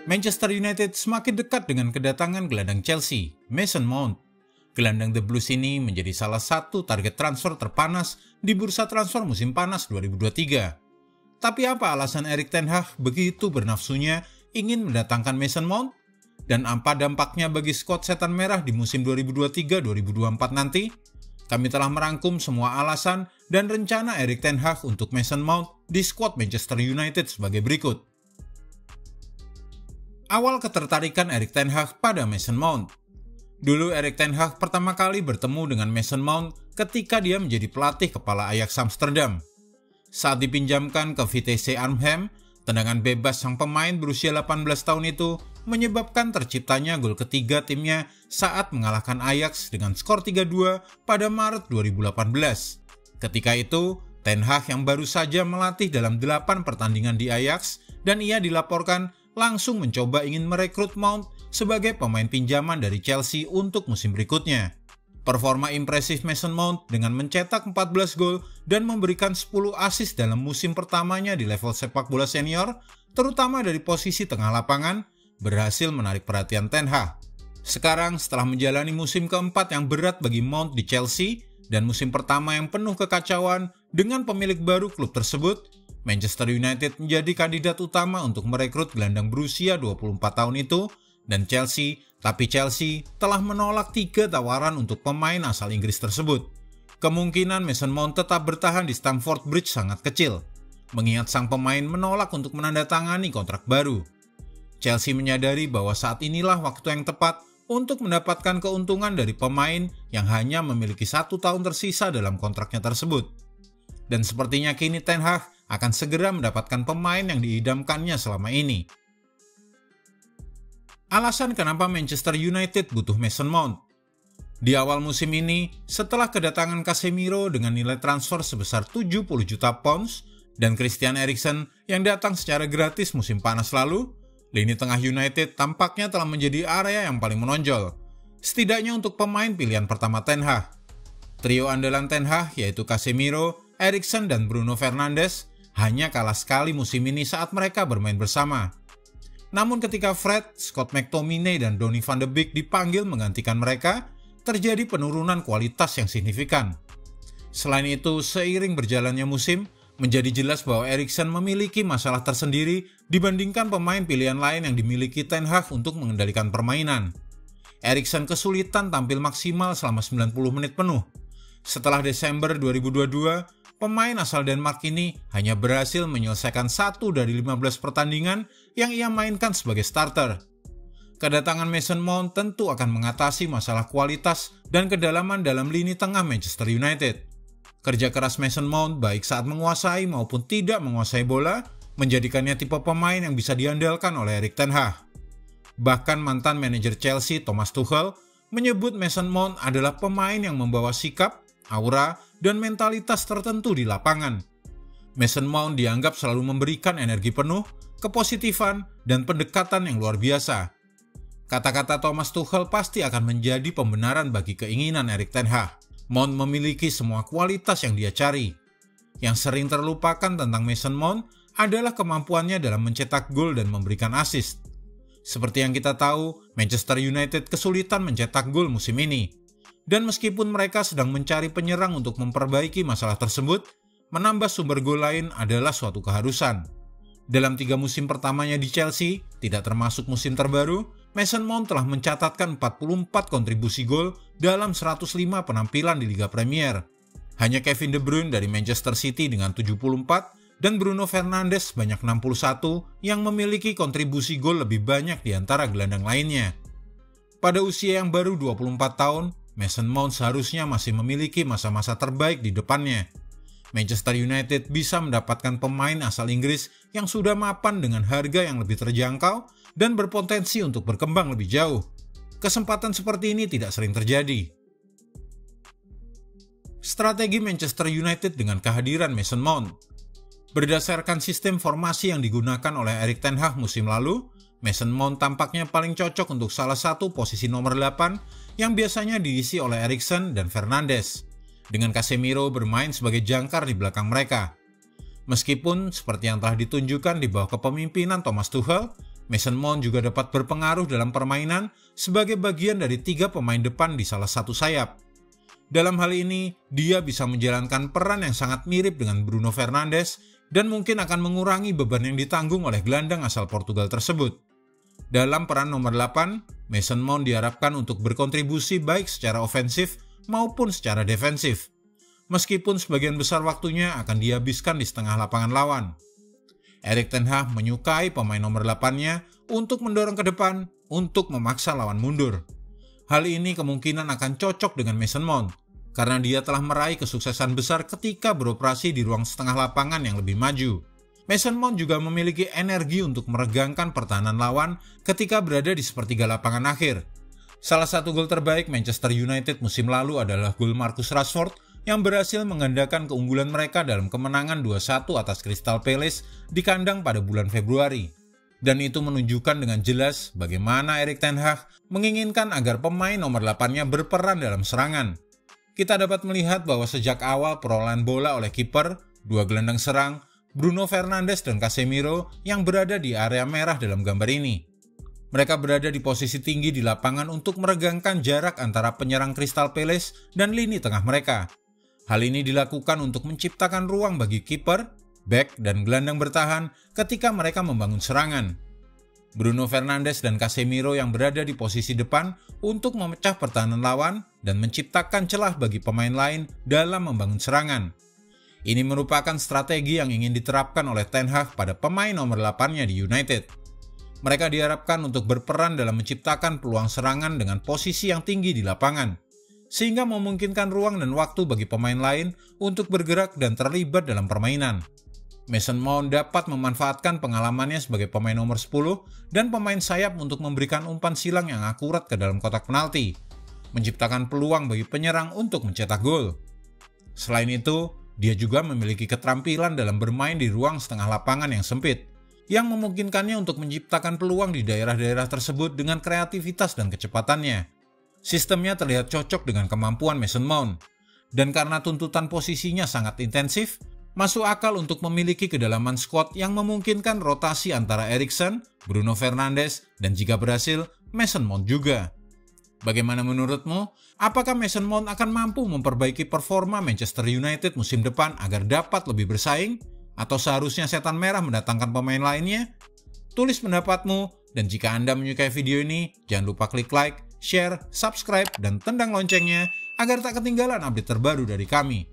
Manchester United semakin dekat dengan kedatangan gelandang Chelsea, Mason Mount. Gelandang The Blues ini menjadi salah satu target transfer terpanas di bursa transfer musim panas 2023. Tapi apa alasan Erik ten Hag begitu bernafsunya ingin mendatangkan Mason Mount? Dan apa dampaknya bagi skuad Setan Merah di musim 2023-2024 nanti? Kami telah merangkum semua alasan dan rencana Erik ten Hag untuk Mason Mount di skuad Manchester United sebagai berikut. Awal ketertarikan Erik ten Hag pada Mason Mount. Dulu Erik ten Hag pertama kali bertemu dengan Mason Mount ketika dia menjadi pelatih kepala Ajax Amsterdam. Saat dipinjamkan ke VTC Arnhem, tendangan bebas sang pemain berusia 18 tahun itu menyebabkan terciptanya gol ketiga timnya saat mengalahkan Ajax dengan skor 3-2 pada Maret 2018. Ketika itu, Ten Hag yang baru saja melatih dalam 8 pertandingan di Ajax dan ia dilaporkan langsung mencoba ingin merekrut Mount sebagai pemain pinjaman dari Chelsea untuk musim berikutnya. Performa impresif Mason Mount dengan mencetak 14 gol dan memberikan 10 assist dalam musim pertamanya di level sepak bola senior, terutama dari posisi tengah lapangan, berhasil menarik perhatian Ten Hag. Sekarang setelah menjalani musim keempat yang berat bagi Mount di Chelsea dan musim pertama yang penuh kekacauan dengan pemilik baru klub tersebut, Manchester United menjadi kandidat utama untuk merekrut gelandang berusia 24 tahun itu dan Chelsea telah menolak 3 tawaran untuk pemain asal Inggris tersebut. Kemungkinan Mason Mount tetap bertahan di Stamford Bridge sangat kecil, mengingat sang pemain menolak untuk menandatangani kontrak baru. Chelsea menyadari bahwa saat inilah waktu yang tepat untuk mendapatkan keuntungan dari pemain yang hanya memiliki 1 tahun tersisa dalam kontraknya tersebut. Dan sepertinya kini Ten Hag akan segera mendapatkan pemain yang diidamkannya selama ini. Alasan kenapa Manchester United butuh Mason Mount. Di awal musim ini, setelah kedatangan Casemiro dengan nilai transfer sebesar 70 juta pounds dan Christian Eriksen yang datang secara gratis musim panas lalu, lini tengah United tampaknya telah menjadi area yang paling menonjol, setidaknya untuk pemain pilihan pertama Ten Hag. Trio andalan Ten Hag yaitu Casemiro, Eriksen, dan Bruno Fernandes hanya kalah sekali musim ini saat mereka bermain bersama. Namun ketika Fred, Scott McTominay, dan Donny van de Beek dipanggil menggantikan mereka, terjadi penurunan kualitas yang signifikan. Selain itu, seiring berjalannya musim, menjadi jelas bahwa Eriksen memiliki masalah tersendiri dibandingkan pemain pilihan lain yang dimiliki Ten Hag untuk mengendalikan permainan. Eriksen kesulitan tampil maksimal selama 90 menit penuh. Setelah Desember 2022, pemain asal Denmark ini hanya berhasil menyelesaikan 1 dari 15 pertandingan yang ia mainkan sebagai starter. Kedatangan Mason Mount tentu akan mengatasi masalah kualitas dan kedalaman dalam lini tengah Manchester United. Kerja keras Mason Mount baik saat menguasai maupun tidak menguasai bola menjadikannya tipe pemain yang bisa diandalkan oleh Erik ten Hag. Bahkan mantan manajer Chelsea Thomas Tuchel menyebut Mason Mount adalah pemain yang membawa sikap, aura, dan mentalitas tertentu di lapangan. Mason Mount dianggap selalu memberikan energi penuh, kepositifan, dan pendekatan yang luar biasa. Kata-kata Thomas Tuchel pasti akan menjadi pembenaran bagi keinginan Erik ten Hag. Mount memiliki semua kualitas yang dia cari. Yang sering terlupakan tentang Mason Mount adalah kemampuannya dalam mencetak gol dan memberikan assist. Seperti yang kita tahu, Manchester United kesulitan mencetak gol musim ini. Dan meskipun mereka sedang mencari penyerang untuk memperbaiki masalah tersebut, menambah sumber gol lain adalah suatu keharusan. Dalam 3 musim pertamanya di Chelsea, tidak termasuk musim terbaru, Mason Mount telah mencatatkan 44 kontribusi gol dalam 105 penampilan di Liga Premier. Hanya Kevin De Bruyne dari Manchester City dengan 74 dan Bruno Fernandes sebanyak 61 yang memiliki kontribusi gol lebih banyak di antara gelandang lainnya. Pada usia yang baru 24 tahun, Mason Mount seharusnya masih memiliki masa-masa terbaik di depannya. Manchester United bisa mendapatkan pemain asal Inggris yang sudah mapan dengan harga yang lebih terjangkau dan berpotensi untuk berkembang lebih jauh. Kesempatan seperti ini tidak sering terjadi. Strategi Manchester United dengan kehadiran Mason Mount. Berdasarkan sistem formasi yang digunakan oleh Erik ten Hag musim lalu, Mason Mount tampaknya paling cocok untuk salah satu posisi nomor 8 yang biasanya diisi oleh Eriksen dan Fernandes, dengan Casemiro bermain sebagai jangkar di belakang mereka. Meskipun seperti yang telah ditunjukkan di bawah kepemimpinan Thomas Tuchel, Mason Mount juga dapat berpengaruh dalam permainan sebagai bagian dari 3 pemain depan di salah satu sayap. Dalam hal ini, dia bisa menjalankan peran yang sangat mirip dengan Bruno Fernandes dan mungkin akan mengurangi beban yang ditanggung oleh gelandang asal Portugal tersebut. Dalam peran nomor 8, Mason Mount diharapkan untuk berkontribusi baik secara ofensif maupun secara defensif. Meskipun sebagian besar waktunya akan dihabiskan di setengah lapangan lawan. Erik ten Hag menyukai pemain nomor 8-nya untuk mendorong ke depan untuk memaksa lawan mundur. Hal ini kemungkinan akan cocok dengan Mason Mount karena dia telah meraih kesuksesan besar ketika beroperasi di ruang setengah lapangan yang lebih maju. Mason Mount juga memiliki energi untuk meregangkan pertahanan lawan ketika berada di sepertiga lapangan akhir. Salah satu gol terbaik Manchester United musim lalu adalah gol Marcus Rashford yang berhasil menggandakan keunggulan mereka dalam kemenangan 2-1 atas Crystal Palace di kandang pada bulan Februari. Dan itu menunjukkan dengan jelas bagaimana Erik ten Hag menginginkan agar pemain nomor 8-nya berperan dalam serangan. Kita dapat melihat bahwa sejak awal perolehan bola oleh kiper, 2 gelandang serang, Bruno Fernandes dan Casemiro yang berada di area merah dalam gambar ini. Mereka berada di posisi tinggi di lapangan untuk meregangkan jarak antara penyerang Crystal Palace dan lini tengah mereka. Hal ini dilakukan untuk menciptakan ruang bagi kiper, bek, dan gelandang bertahan ketika mereka membangun serangan. Bruno Fernandes dan Casemiro yang berada di posisi depan untuk memecah pertahanan lawan dan menciptakan celah bagi pemain lain dalam membangun serangan. Ini merupakan strategi yang ingin diterapkan oleh Ten Hag pada pemain nomor 8-nya di United. Mereka diharapkan untuk berperan dalam menciptakan peluang serangan dengan posisi yang tinggi di lapangan, sehingga memungkinkan ruang dan waktu bagi pemain lain untuk bergerak dan terlibat dalam permainan. Mason Mount dapat memanfaatkan pengalamannya sebagai pemain nomor 10 dan pemain sayap untuk memberikan umpan silang yang akurat ke dalam kotak penalti, menciptakan peluang bagi penyerang untuk mencetak gol. Selain itu, dia juga memiliki keterampilan dalam bermain di ruang setengah lapangan yang sempit, yang memungkinkannya untuk menciptakan peluang di daerah-daerah tersebut dengan kreativitas dan kecepatannya. Sistemnya terlihat cocok dengan kemampuan Mason Mount, dan karena tuntutan posisinya sangat intensif, masuk akal untuk memiliki kedalaman skuad yang memungkinkan rotasi antara Eriksen, Bruno Fernandes, dan jika berhasil, Mason Mount juga. Bagaimana menurutmu? Apakah Mason Mount akan mampu memperbaiki performa Manchester United musim depan agar dapat lebih bersaing? Atau seharusnya setan merah mendatangkan pemain lainnya? Tulis pendapatmu, dan jika Anda menyukai video ini, jangan lupa klik like, share, subscribe, dan tendang loncengnya agar tak ketinggalan update terbaru dari kami.